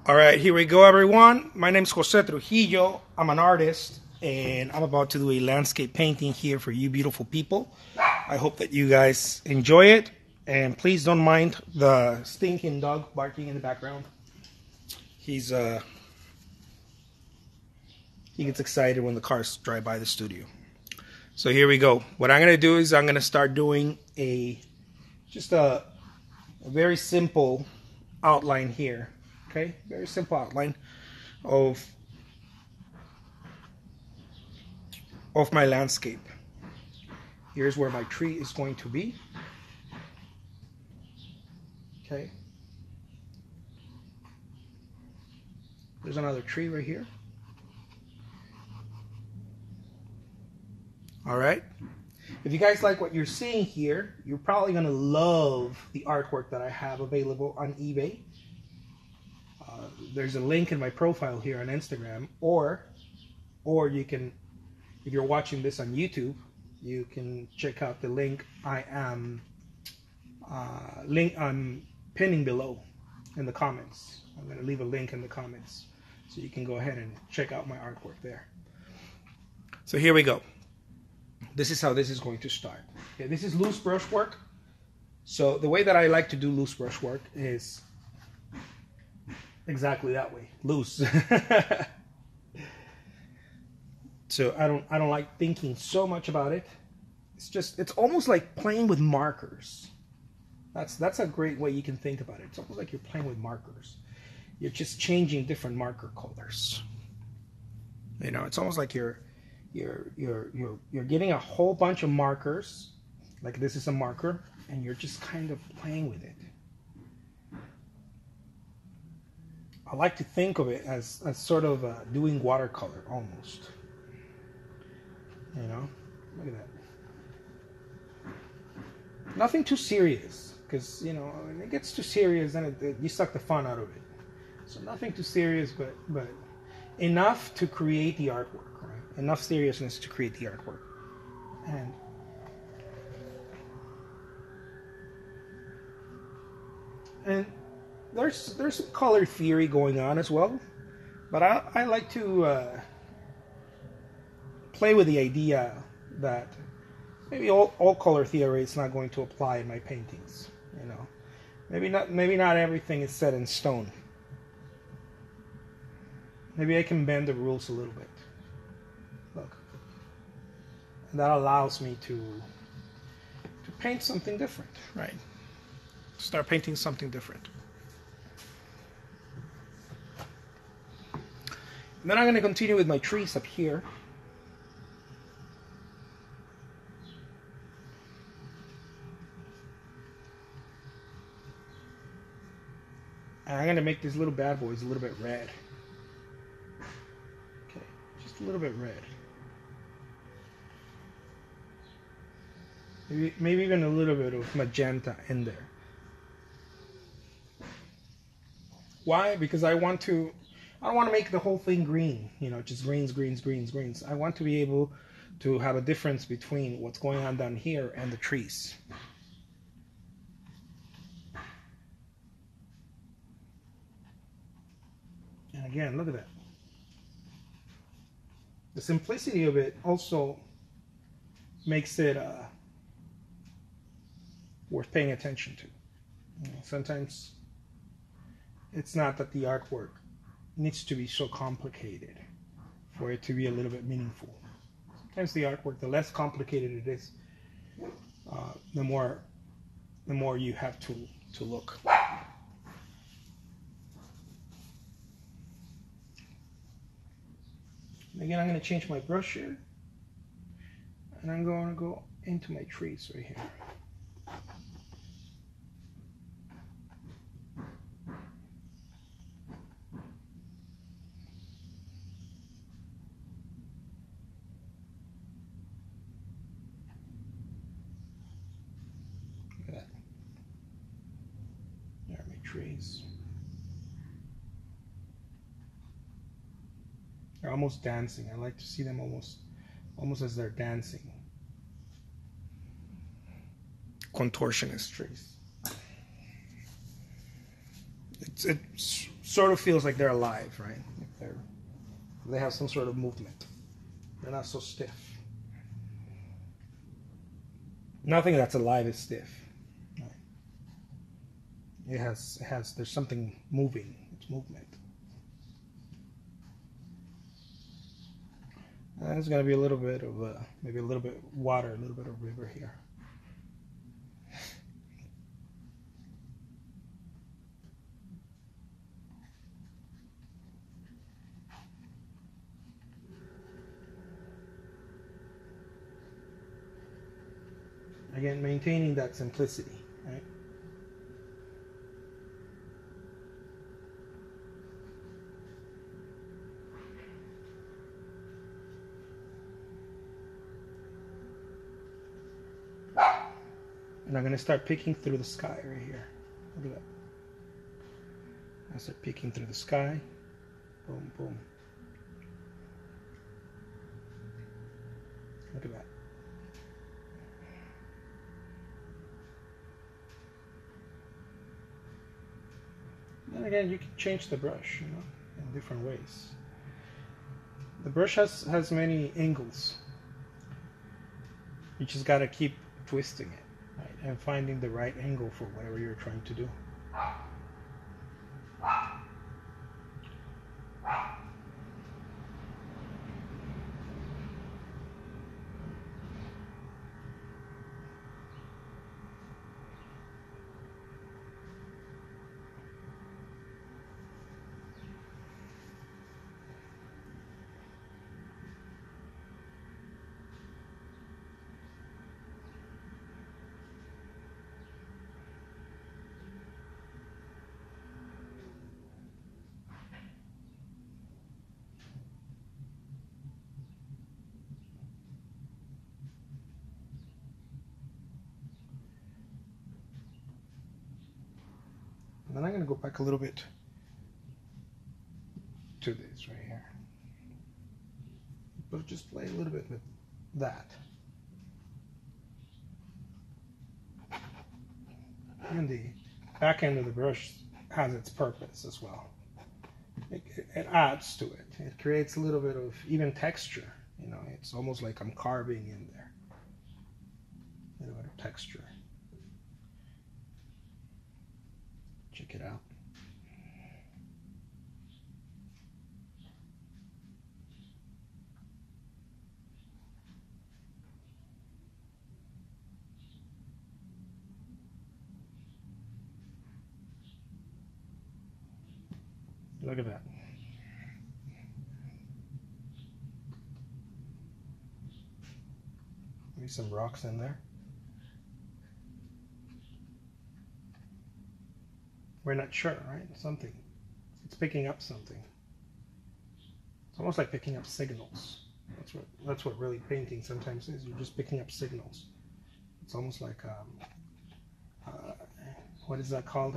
All right, here we go, everyone. My name is Jose Trujillo. I'm an artist, and I'm about to do a landscape painting here for you beautiful people. I hope that you guys enjoy it, and please don't mind the stinking dog barking in the background. He gets excited when the cars drive by the studio. So here we go. What I'm gonna do is I'm gonna start doing just a very simple outline here. Okay, very simple outline of my landscape. Here's where my tree is going to be. Okay. There's another tree right here. All right. If you guys like what you're seeing here, you're probably going to love the artwork that I have available on eBay. There's a link in my profile here on Instagram, or you can, if you're watching this on YouTube, you can check out the link I'm pinning below in the comments. I'm going to leave a link in the comments so you can go ahead and check out my artwork there. So here we go. This is how this is going to start. Okay, this is loose brush work. So the way that I like to do loose brush work is exactly that way, loose. So I don't like thinking so much about it. It's almost like playing with markers. That's a great way you can think about it. It's almost like you're playing with markers. You're just changing different marker colors. You know, it's almost like you're getting a whole bunch of markers, like this is a marker, and you're just kind of playing with it. I like to think of it as sort of doing watercolor almost. You know, look at that. Nothing too serious, because you know when it gets too serious, then you suck the fun out of it. So nothing too serious, but enough to create the artwork, right? Enough seriousness to create the artwork. And there's some color theory going on as well, but I like to play with the idea that maybe all color theory is not going to apply in my paintings. You know, maybe not everything is set in stone. Maybe I can bend the rules a little bit. Look, and that allows me to paint something different, right? Start painting something different. And then I'm going to continue with my trees up here. And I'm going to make these little bad boys a little bit red. Okay, just a little bit red. Maybe even a little bit of magenta in there. Why? Because I don't want to make the whole thing green, you know, just greens. I want to be able to have a difference between what's going on down here and the trees. And again, look at that. The simplicity of it also makes it worth paying attention to. You know, sometimes it's not that the artwork needs to be so complicated for it to be a little bit meaningful. Sometimes the artwork, the less complicated it is, the more you have to look. And again, I'm going to change my brush here, and I'm going to go into my trees right here. There are my trees. They're almost dancing. I like to see them almost as they're dancing. Contortionist trees. It's sort of feels like they're alive, right? Like they have some sort of movement. They're not so stiff. Nothing that's alive is stiff. Right? There's something moving. It's movement. There's going to be a little bit of, maybe a little bit of water, a little bit of river here. Again, maintaining that simplicity, right? And I'm going to start picking through the sky right here. Look at that. I start picking through the sky. Boom, boom. Look at that. And again, you can change the brush, you know, in different ways. The brush has many angles. You just got to keep twisting it. Right, and finding the right angle for whatever you're trying to do. Then I'm going to go back a little bit to this right here. But just play a little bit with that. And the back end of the brush has its purpose as well. It adds to it. It creates a little bit of even texture. You know, it's almost like I'm carving in there. A little bit of texture. Check it out. Look at that. Maybe some rocks in there. We're not sure, right? Something. It's picking up something. It's almost like picking up signals. That's what really painting sometimes is. You're just picking up signals. It's almost like what is that called?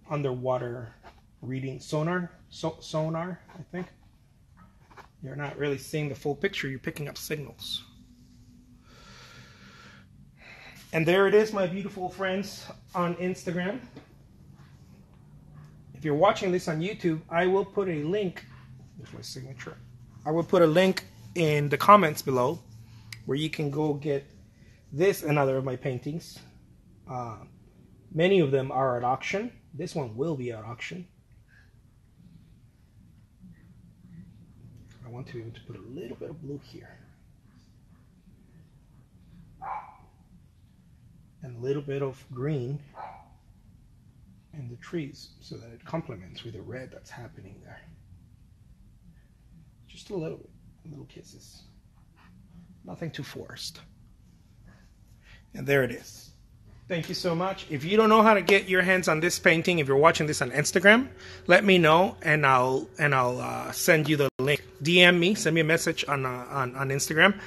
Underwater reading sonar. Sonar, I think. You're not really seeing the full picture. You're picking up signals. And there it is, my beautiful friends, on Instagram. If you're watching this on YouTube, I will put a link. There's my signature. I will put a link in the comments below where you can go get this and other of my paintings. Many of them are at auction. This one will be at auction. I want to be able to put a little bit of blue here. And a little bit of green in the trees so that it complements with the red that's happening there. Just a little bit, little kisses. Nothing too forced. And there it is. Thank you so much. If you don't know how to get your hands on this painting, if you're watching this on Instagram, let me know and I'll send you the link. DM me, send me a message on Instagram,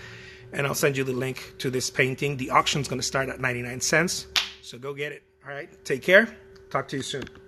and I'll send you the link to this painting. The auction's going to start at 99 cents, so go get it. All right, take care. Talk to you soon.